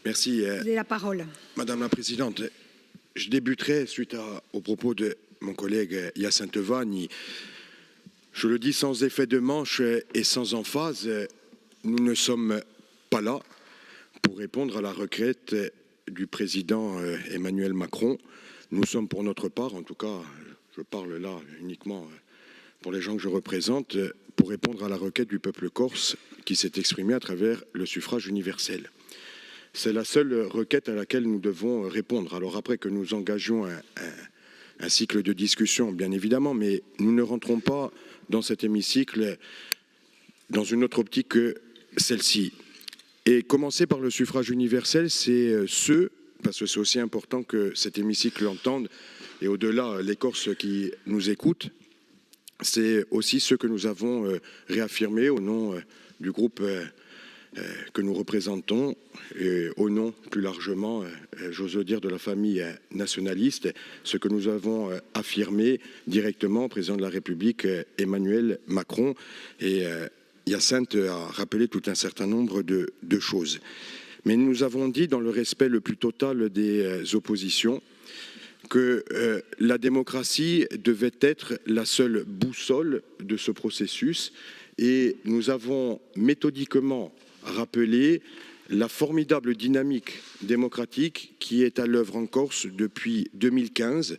Merci. Vous avez la parole. Madame la Présidente, je débuterai suite aux propos de mon collègue Hyacinthe Vanni. Je le dis sans effet de manche et sans emphase, nous ne sommes pas là pour répondre à la requête du président Emmanuel Macron. Nous sommes pour notre part, en tout cas, je parle là uniquement pour les gens que je représente, pour répondre à la requête du peuple corse qui s'est exprimé à travers le suffrage universel. C'est la seule requête à laquelle nous devons répondre. Alors après que nous engagions un cycle de discussion, bien évidemment, mais nous ne rentrons pas dans cet hémicycle dans une autre optique que celle-ci. Et commencer par le suffrage universel, c'est parce que c'est aussi important que cet hémicycle l'entende, et au-delà, les Corses qui nous écoutent, c'est aussi ce que nous avons réaffirmé au nom du groupe que nous représentons, et au nom plus largement, j'ose dire, de la famille nationaliste, ce que nous avons affirmé directement au président de la République, Emmanuel Macron. Et Hyacinthe a rappelé tout un certain nombre de choses. Mais nous avons dit, dans le respect le plus total des oppositions, que la démocratie devait être la seule boussole de ce processus, et nous avons méthodiquement rappelé la formidable dynamique démocratique qui est à l'œuvre en Corse depuis 2015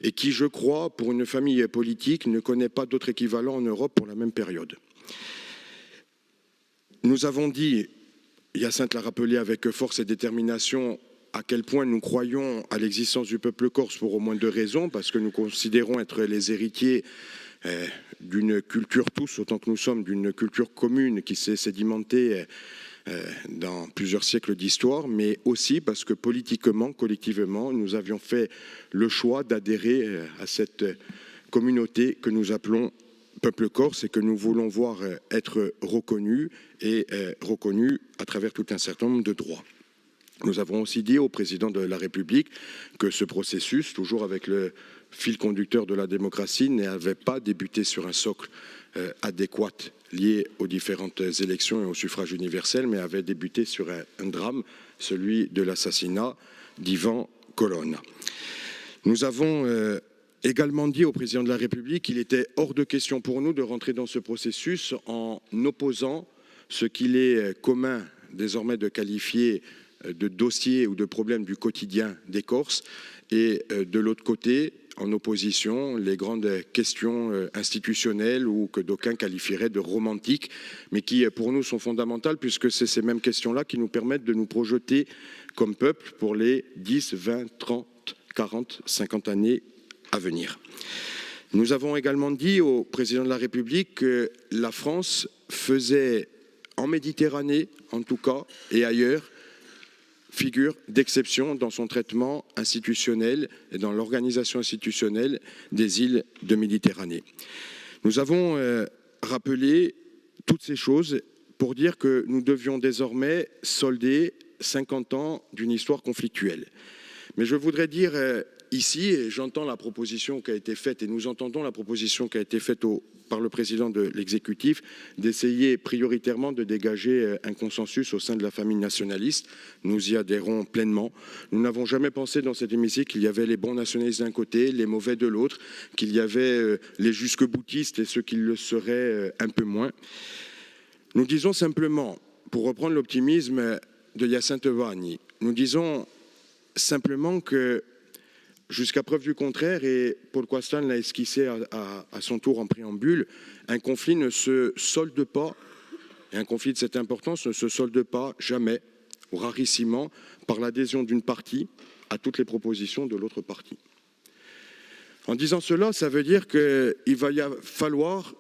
et qui, je crois, pour une famille politique, ne connaît pas d'autre équivalent en Europe pour la même période. Nous avons dit, Hyacinthe l'a rappelé avec force et détermination, à quel point nous croyons à l'existence du peuple corse pour au moins deux raisons, parce que nous considérons être les héritiers d'une culture, tous autant que nous sommes, d'une culture commune qui s'est sédimentée dans plusieurs siècles d'histoire, mais aussi parce que politiquement, collectivement, nous avions fait le choix d'adhérer à cette communauté que nous appelons peuple corse et que nous voulons voir être reconnu et reconnu à travers tout un certain nombre de droits. Nous avons aussi dit au président de la République que ce processus, toujours avec le fil conducteur de la démocratie, n'avait pas débuté sur un socle adéquat lié aux différentes élections et au suffrage universel, mais avait débuté sur un drame, celui de l'assassinat d'Ivan Colonna. Nous avons également dit au président de la République qu'il était hors de question pour nous de rentrer dans ce processus en opposant ce qu'il est commun désormais de qualifier de dossiers ou de problèmes du quotidien des Corses, et de l'autre côté, en opposition, les grandes questions institutionnelles ou que d'aucuns qualifieraient de romantiques, mais qui pour nous sont fondamentales puisque c'est ces mêmes questions-là qui nous permettent de nous projeter comme peuple pour les 10, 20, 30, 40, 50 années à venir. Nous avons également dit au président de la République que la France faisait en Méditerranée, en tout cas, et ailleurs, figure d'exception dans son traitement institutionnel et dans l'organisation institutionnelle des îles de Méditerranée. Nous avons rappelé toutes ces choses pour dire que nous devions désormais solder 50 ans d'une histoire conflictuelle. Mais je voudrais dire ici, et j'entends la proposition qui a été faite, et nous entendons la proposition qui a été faite par le président de l'exécutif, d'essayer prioritairement de dégager un consensus au sein de la famille nationaliste. Nous y adhérons pleinement. Nous n'avons jamais pensé dans cet hémicycle qu'il y avait les bons nationalistes d'un côté, les mauvais de l'autre, qu'il y avait les jusque-boutistes et ceux qui le seraient un peu moins. Nous disons simplement, pour reprendre l'optimisme de Hyacinthe Vanni, nous disons simplement que jusqu'à preuve du contraire, et Paul Coastan l'a esquissé à son tour en préambule, un conflit ne se solde pas, et un conflit de cette importance ne se solde pas jamais, ou rarissimement, par l'adhésion d'une partie à toutes les propositions de l'autre partie. En disant cela, ça veut dire qu'il va y falloir,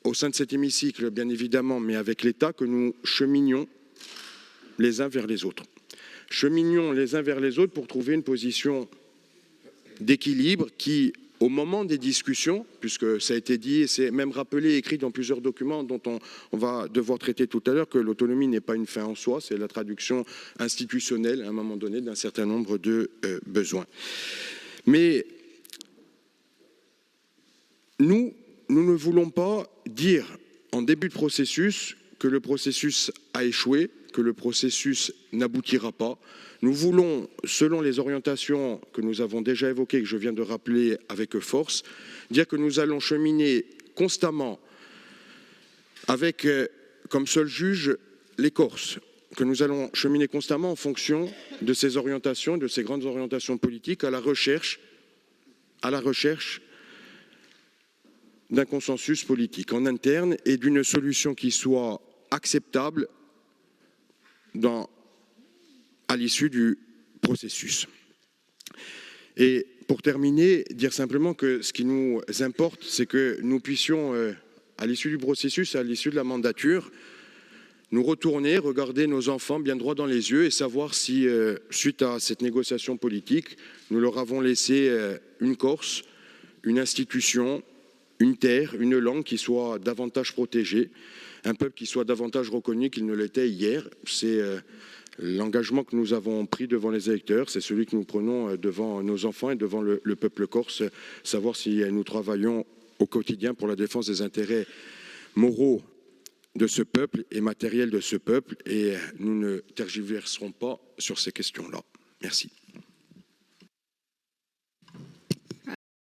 au sein de cet hémicycle, bien évidemment, mais avec l'État, que nous cheminions les uns vers les autres. Cheminions les uns vers les autres pour trouver une position d'équilibre qui, au moment des discussions, puisque ça a été dit et c'est même rappelé et écrit dans plusieurs documents dont on va devoir traiter tout à l'heure, que l'autonomie n'est pas une fin en soi, c'est la traduction institutionnelle à un moment donné d'un certain nombre de besoins. Mais nous ne voulons pas dire en début de processus que le processus a échoué, que le processus n'aboutira pas. Nous voulons, selon les orientations que nous avons déjà évoquées, que je viens de rappeler avec force, dire que nous allons cheminer constamment avec comme seul juge les Corses, que nous allons cheminer constamment en fonction de ces orientations, de ces grandes orientations politiques, à la recherche d'un consensus politique en interne et d'une solution qui soit acceptable à l'issue du processus. Et pour terminer, dire simplement que ce qui nous importe, c'est que nous puissions, à l'issue du processus, à l'issue de la mandature, nous retourner, regarder nos enfants bien droit dans les yeux et savoir si, suite à cette négociation politique, nous leur avons laissé une Corse, une institution, une terre, une langue qui soit davantage protégée, un peuple qui soit davantage reconnu qu'il ne l'était hier. C'est l'engagement que nous avons pris devant les électeurs, c'est celui que nous prenons devant nos enfants et devant le peuple corse, savoir si nous travaillons au quotidien pour la défense des intérêts moraux de ce peuple et matériels de ce peuple, et nous ne tergiverserons pas sur ces questions-là. Merci.